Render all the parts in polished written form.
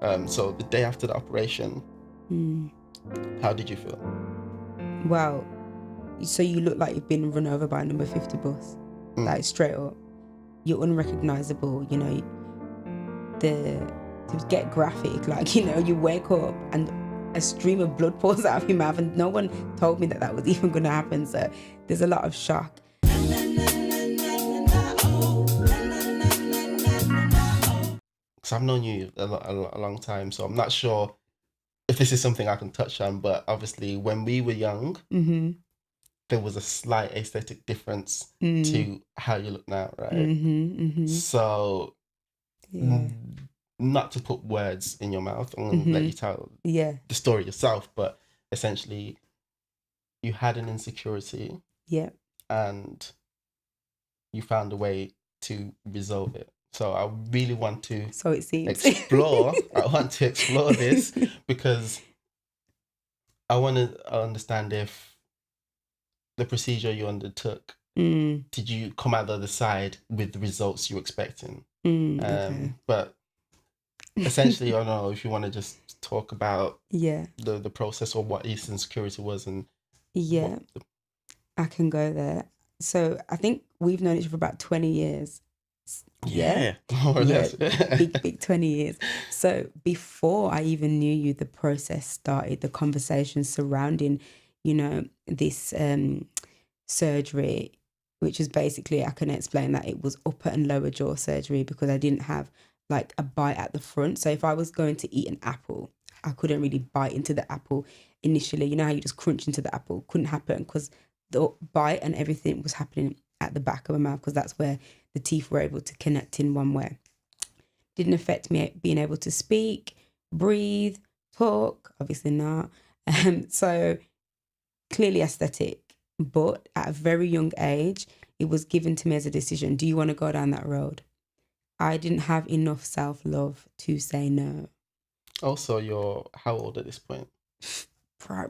So the day after the operation, how did you feel? Well, so you look like you've been run over by a number 50 bus, like straight up. You're unrecognizable, you know. To get graphic, like, you know, you wake up and a stream of blood pours out of your mouth, and no one told me that that was even going to happen. So there's a lot of shock. Because I've known you a long time, so I'm not sure if this is something I can touch on, but obviously when we were young, there was a slight aesthetic difference to how you look now, right? So, not to put words in your mouth, I'm going to let you tell the story yourself, but essentially you had an insecurity and you found a way to resolve it. So I really want to explore this because I want to understand if the procedure you undertook, did you come out the other side with the results you were expecting? Okay. But essentially, I don't know if you want to just talk about the process or what East insecurity was and I can go there. So I think we've known each other for about 20 years. More or less. big 20 years. So before I even knew you, the process started, the conversation surrounding, you know, this surgery, which is basically, I can explain that it was upper and lower jaw surgery because I didn't have like a bite at the front. So if I was going to eat an apple, I couldn't really bite into the apple initially. You know how you just crunch into the apple? Couldn't happen because the bite and everything was happening at the back of my mouth because that's where the teeth were able to connect in one way. Didn't affect me being able to speak, breathe, talk, obviously not. So clearly aesthetic, but at a very young age, it was given to me as a decision. Do you want to go down that road? I didn't have enough self-love to say no. Also, you're how old at this point? I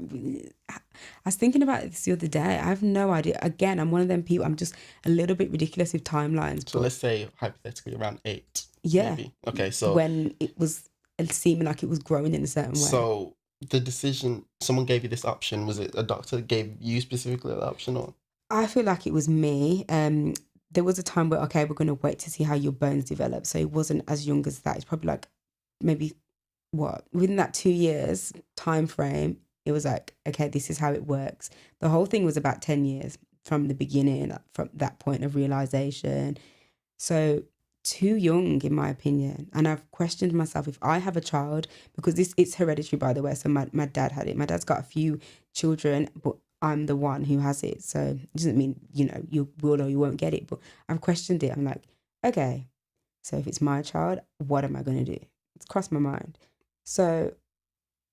was thinking about this the other day. I have no idea. Again, I'm one of them people, I'm just a little bit ridiculous with timelines. So let's say hypothetically around 8. Yeah. Maybe. Okay, so when it was seeming like it was growing in a certain way. So the decision, someone gave you this option. Was it a doctor that gave you specifically the option, or? I feel like it was me. There was a time where, okay, we're going to wait to see how your bones develop. So it wasn't as young as that. It's probably like maybe within that 2 years time frame, it was like, okay, this is how it works. The whole thing was about 10 years from the beginning, from that point of realization. So too young, in my opinion. And I've questioned myself if I have a child, because it's hereditary, by the way. So my dad had it. My dad's got a few children, but I'm the one who has it. So it doesn't mean, you know, you will or you won't get it. But I've questioned it. I'm like, okay, so if it's my child, what am I going to do? It's crossed my mind. So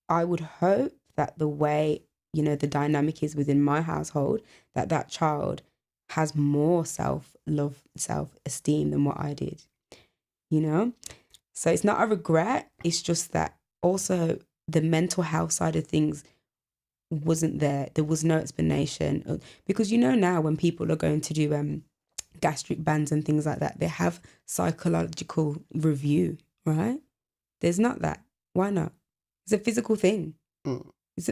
I would hope that the way, you know, the dynamic is within my household, that child has more self-love, self-esteem than what I did, you know? So it's not a regret. It's just that also the mental health side of things wasn't there. There was no explanation. Because, you know, now when people are going to do gastric bands and things like that, they have psychological review, right? There's not that. Why not? It's a physical thing. It's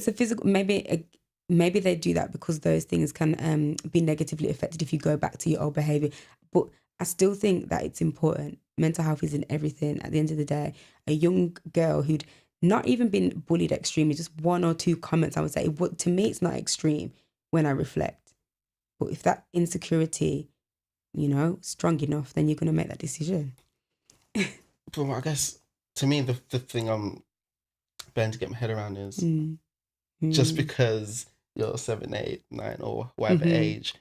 a physical, maybe they do that because those things can be negatively affected if you go back to your old behavior. But I still think that it's important. Mental health is in everything. At the end of the day, a young girl who'd not even been bullied extremely, just 1 or 2 comments, I would say, to me, it's not extreme when I reflect. But if that insecurity, you know, strong enough, then you're going to make that decision. Well, I guess to me, the thing I'm beginning to get my head around is just because you're 7, 8, 9 or whatever age,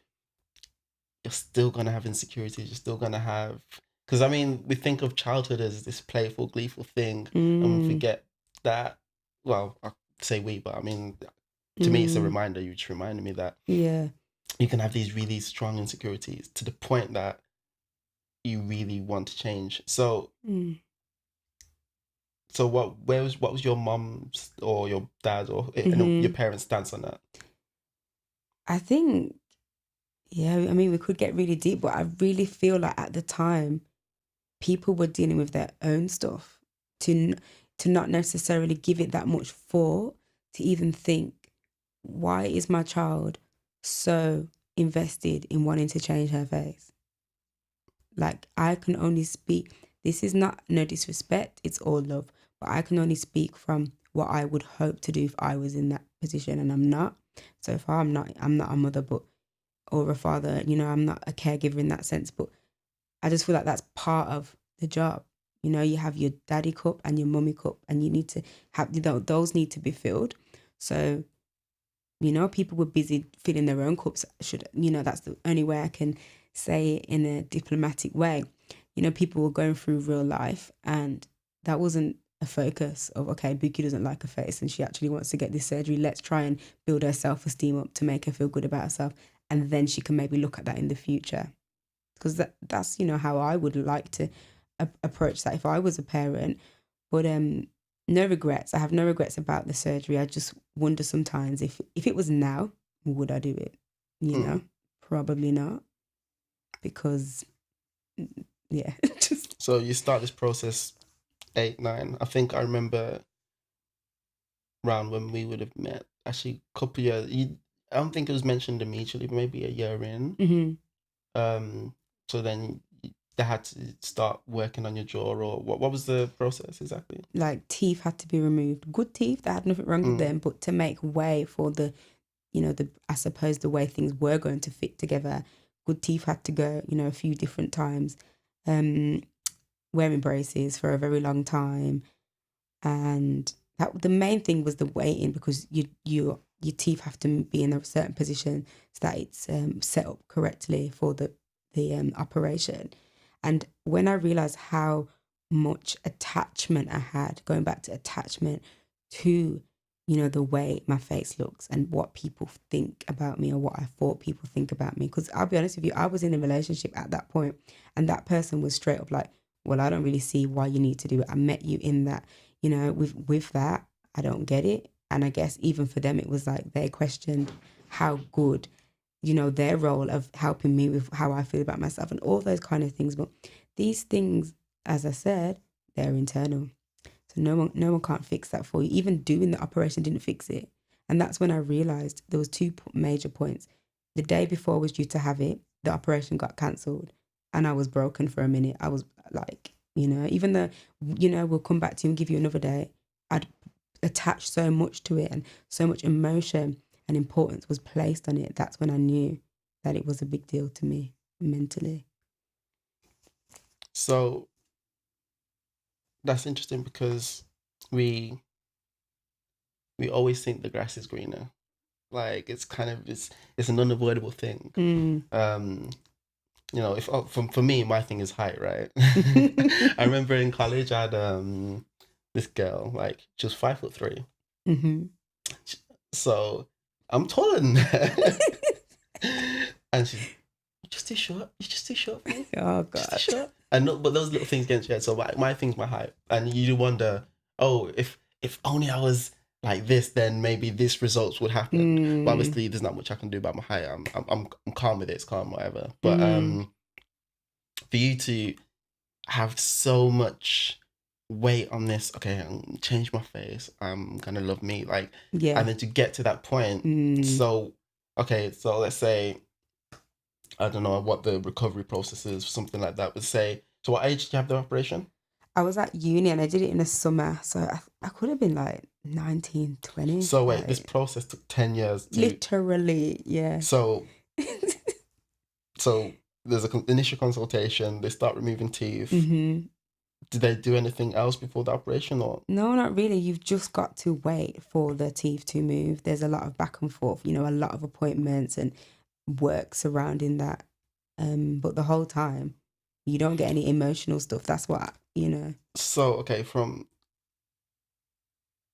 you're still going to have insecurities. You're still going to have, because I mean, we think of childhood as this playful, gleeful thing, and we forget that. Well, I say we, but I mean, to me, it's a reminder. You just reminded me that you can have these really strong insecurities to the point that you really want to change. So, so what was your mom's or your dad's or your parents' stance on that? I think, yeah, I mean, we could get really deep, but I really feel like at the time, people were dealing with their own stuff. to not necessarily give it that much thought, to even think, why is my child so invested in wanting to change her face? Like, I can only speak, this is not no disrespect, it's all love, but I can only speak from what I would hope to do if I was in that position, and I'm not. So far, I'm not a mother, but or a father, you know, I'm not a caregiver in that sense, but I just feel like that's part of the job. You know, you have your daddy cup and your mummy cup, and you need to have, you know, those need to be filled. So, you know, people were busy filling their own cups. You know, that's the only way I can say it in a diplomatic way. You know, people were going through real life, and that wasn't a focus of, okay, Buki doesn't like her face and she actually wants to get this surgery. Let's try and build her self-esteem up to make her feel good about herself. And then she can maybe look at that in the future. Because that's, you know, how I would like to approach that if I was a parent. But no regrets. I have no regrets about the surgery. I just wonder sometimes if it was now, would I do it? You know, probably not. Because, yeah. So you start this process 8, 9. I think I remember around when we would have met, actually a couple years. I don't think it was mentioned immediately, but maybe a year in. Mm-hmm. So then they had to start working on your jaw, or what was the process exactly? Like, teeth had to be removed. Good teeth, that had nothing wrong with them, but to make way for the, you know, I suppose the way things were going to fit together, good teeth had to go, you know, a few different times. Wearing braces for a very long time, and that the main thing was the waiting, because your teeth have to be in a certain position so that it's set up correctly for the operation. And when I realized how much attachment I had, going back to attachment to, you know, the way my face looks and what people think about me, or what I thought people think about me. Because I'll be honest with you, I was in a relationship at that point, and that person was straight up like, well, I don't really see why you need to do it. I met you in that, you know, with that, I don't get it. And I guess even for them, it was like they questioned how good, you know, their role of helping me with how I feel about myself and all those kind of things. But these things, as I said, they're internal. So no one can't fix that for you. Even doing the operation didn't fix it. And that's when I realized there was 2 major points. The day before I was due to have it, the operation got cancelled, and I was broken for a minute. I was like, you know, even though, you know, we'll come back to you and give you another day, I'd attached so much to it, and so much emotion and importance was placed on it. That's when I knew that it was a big deal to me mentally. So that's interesting, because we always think the grass is greener. Like, it's kind of, it's an unavoidable thing. You know, if for me, my thing is height, right? I remember in college I had this girl, like, she was 5'3". Mm-hmm. So I'm taller than her. And she's, you're just too short. You're just too short for me. Oh God. Just too short. And no, but those little things against your head. So my thing's my height. And you wonder, oh, if only I was like this, then maybe this results would happen. But obviously there's not much I can do about my height. I'm calm with it. It's calm, whatever. But for you to have so much weight on this, okay, I'm change my face, I'm gonna love me, like, yeah. And then to get to that point, so okay, so let's say, I don't know what the recovery process is, something like that, but say, so what age did you have the operation? I was at uni and I did it in the summer, so I could have been like 19, 20. So wait, like, this process took 10 years to... Literally, yeah. So there's an initial consultation, they start removing teeth. Did they do anything else before the operation, or? No, not really. You've just got to wait for the teeth to move. There's a lot of back and forth, you know, a lot of appointments and work surrounding that. But the whole time, you don't get any emotional stuff. That's what, you know. So, okay,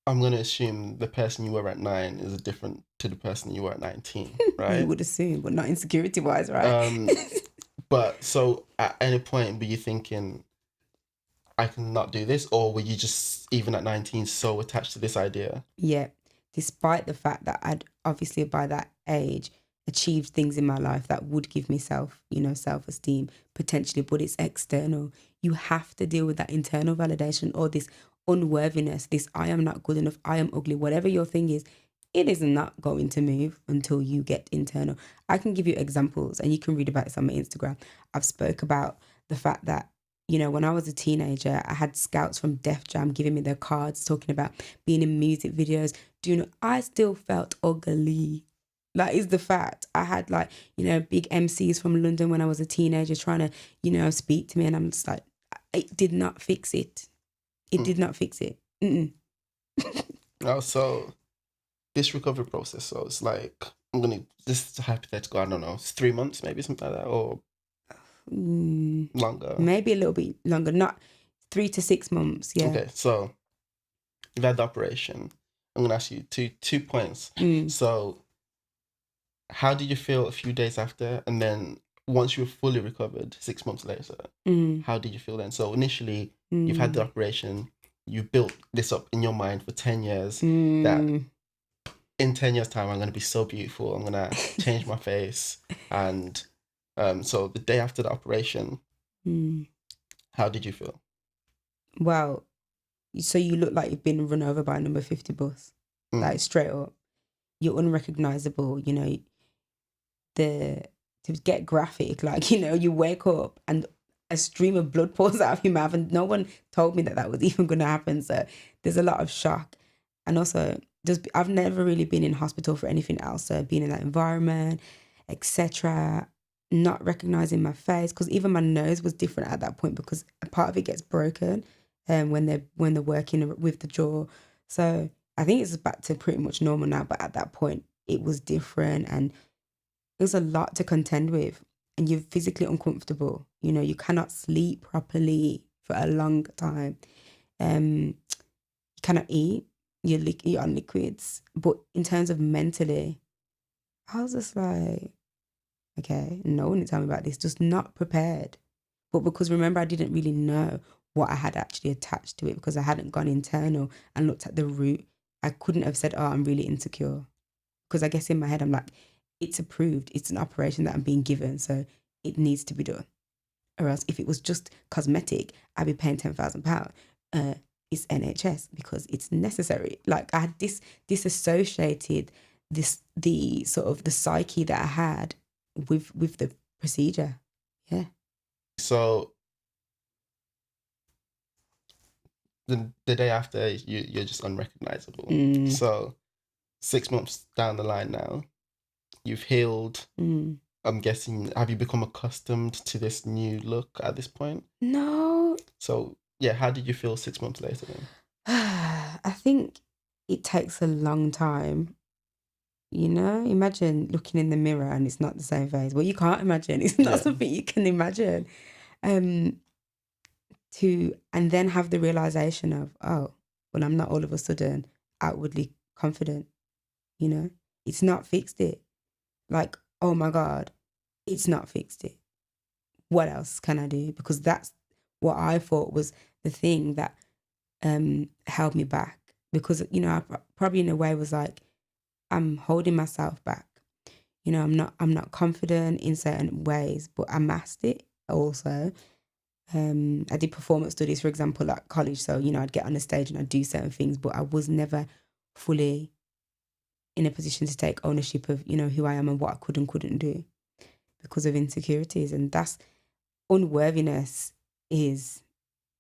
I'm going to assume the person you were at 9 is different to the person you were at 19, right? You would assume, but not insecurity-wise, right? But so at any point were you thinking, I can not do this, or were you just, even at 19, so attached to this idea? Yeah, despite the fact that I'd obviously by that age achieved things in my life that would give me self-esteem potentially, but it's external. You have to deal with that internal validation, or this unworthiness, this I am not good enough, I am ugly, whatever your thing is, it is not going to move until you get internal. I can give you examples and you can read about this on my Instagram. I've spoke about the fact that, you know, when I was a teenager, I had scouts from Def Jam giving me their cards, talking about being in music videos. I still felt ugly. That is the fact. I had like, you know, big MCs from London when I was a teenager trying to, you know, speak to me, and I'm just like, it did not fix it. It did not fix it. Oh, so this recovery process, so it's like, this is hypothetical, I don't know, it's 3 months, maybe something like that, or longer? Maybe a little bit longer, not 3 to 6 months, yeah. Okay, so you've had the operation. I'm going to ask you two points. So how did you feel a few days after? And then once you were fully recovered, 6 months later, how did you feel then? So initially, you've had the operation, you built this up in your mind for 10 years, that in 10 years' time, I'm going to be so beautiful, I'm going to change my face. And so the day after the operation, how did you feel? Well, so you look like you've been run over by a number 50 bus, like straight up. You're unrecognizable, you know, to get graphic, like, you know, you wake up and a stream of blood pours out of your mouth, and no one told me that was even going to happen. So there's a lot of shock. And also, I've never really been in hospital for anything else. So being in that environment, etc., not recognizing my face, because even my nose was different at that point, because a part of it gets broken when they're working with the jaw. So I think it's back to pretty much normal now, but at that point it was different, and it was a lot to contend with, and you're physically uncomfortable. You know, you cannot sleep properly for a long time. You cannot eat. You're on liquids. But in terms of mentally, I was just like, okay, no one didn't tell me about this, just not prepared. But because remember, I didn't really know what I had actually attached to it, because I hadn't gone internal and looked at the root. I couldn't have said, oh, I'm really insecure. Because I guess in my head, I'm like, it's approved. It's an operation that I'm being given, so it needs to be done. Or else if it was just cosmetic, I'd be paying £10,000. It's NHS because it's necessary. Like I had disassociated the sort of the psyche that I had with the procedure. Yeah. So the day after, you're just unrecognizable. So 6 months down the line now, you've healed. I'm guessing, have you become accustomed to this new look at this point? No. So yeah, how did you feel 6 months later then? I think it takes a long time. You know, imagine looking in the mirror and it's not the same face. Well, you can't imagine. It's not something you can imagine. And then have the realization of, oh, well, I'm not all of a sudden outwardly confident. You know, it's not fixed it. Like, oh my God, it's not fixed it. What else can I do? Because that's what I thought was the thing that held me back. Because, you know, I probably in a way was like, I'm holding myself back. You know, I'm not confident in certain ways, but I masked it also. I did performance studies, for example, at college. So, you know, I'd get on the stage and I'd do certain things, but I was never fully in a position to take ownership of, you know, who I am and what I could and couldn't do because of insecurities. And that's unworthiness is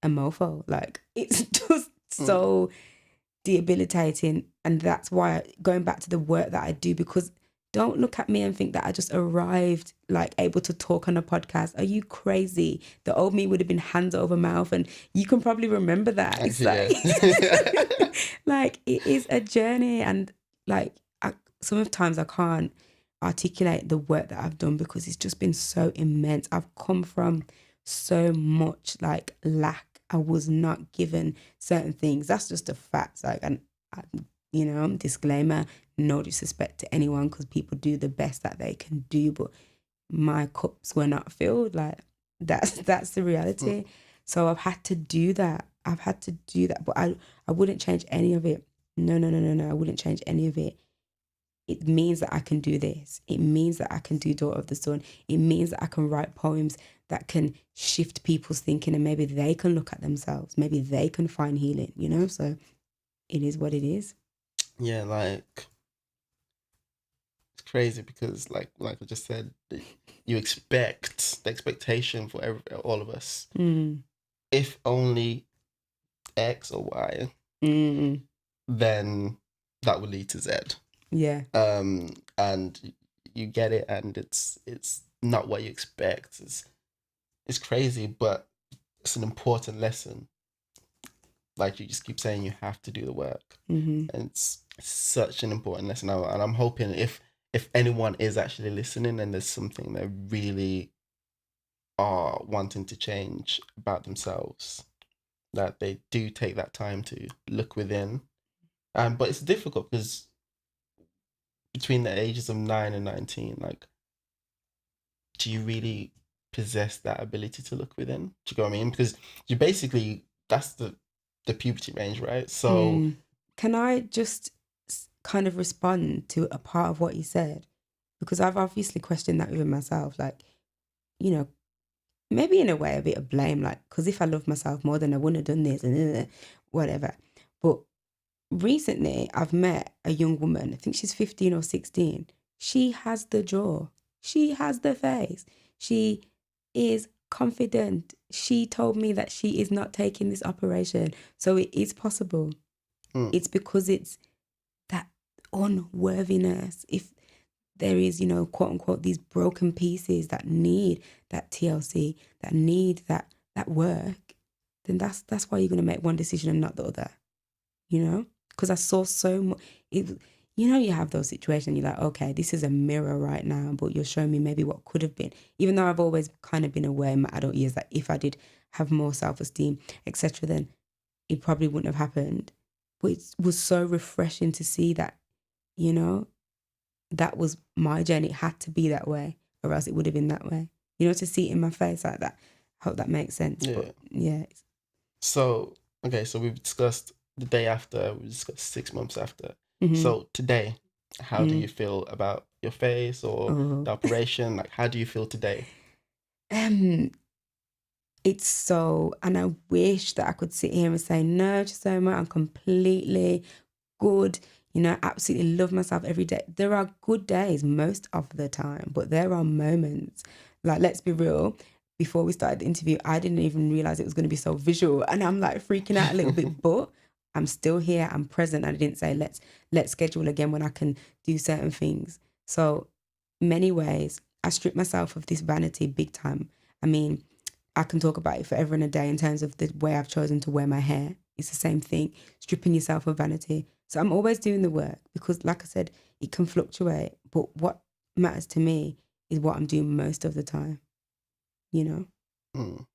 a mofo. Like, it's just so debilitating. And that's why, going back to the work that I do, because don't look at me and think that I just arrived like able to talk on a podcast. Are you crazy? The old me would have been hands over mouth, and you can probably remember that. It's like, like it is a journey, and like sometimes I can't articulate the work that I've done because it's just been so immense. I've come from so much like lack. I was not given certain things. That's just a fact. Like, and you know, disclaimer, no disrespect to anyone, because people do the best that they can do, but my cups were not filled. Like, that's the reality. So I've had to do that. But I wouldn't change any of it. No. I wouldn't change any of it. It means that I can do this. It means that I can do Daughter of the Sun. It means that I can write poems that can shift people's thinking, and maybe they can look at themselves. Maybe they can find healing, you know? So it is what it is. Yeah, like, it's crazy because like I just said, you expect the expectation for all of us. If only X or Y, then that would lead to Z. Yeah. And you get it, and it's not what you expect. It's crazy, but it's an important lesson. Like you just keep saying, you have to do the work, and it's such an important lesson. And I'm hoping if anyone is actually listening and there's something they really are wanting to change about themselves, that they do take that time to look within. But it's difficult because between the ages of 9 and 19, like, do you really possess that ability to look within? Do you know what I mean? Because you basically, that's the puberty range, right? So can I just kind of respond to a part of what you said? Because I've obviously questioned that within myself, like, you know, maybe in a way a bit of blame, like, because if I loved myself more, then I wouldn't have done this and whatever. But recently I've met a young woman, I think she's 15 or 16. She has the jaw. She has the face. She is confident. She told me that she is not taking this operation. So it is possible. It's because it's that unworthiness. If there is, you know, quote unquote, these broken pieces that need that TLC, that need that work, then that's why you're going to make one decision and not the other, you know? Because I saw so much, you know, you have those situations, you're like, okay, this is a mirror right now, but you're showing me maybe what could have been, even though I've always kind of been aware in my adult years that if I did have more self-esteem, etc., then it probably wouldn't have happened. But it was so refreshing to see that, you know, that was my journey. It had to be that way, or else it would have been that way. You know, to see it in my face like that. I hope that makes sense. Yeah. But yeah. So, okay, so we've discussed the day after, we discussed 6 months after. So today, how do you feel about your face or the operation? Like, how do you feel today? It's so, and I wish that I could sit here and say, no, Chisoma, I'm completely good. You know, I absolutely love myself every day. There are good days most of the time, but there are moments. Like, let's be real. Before we started the interview, I didn't even realize it was going to be so visual, and I'm like freaking out a little bit. But I'm still here. I'm present. I didn't say let's schedule again when I can do certain things. So, many ways, I strip myself of this vanity big time. I mean, I can talk about it forever and a day in terms of the way I've chosen to wear my hair. It's the same thing, stripping yourself of vanity. So I'm always doing the work because, like I said, it can fluctuate. But what matters to me is what I'm doing most of the time, you know?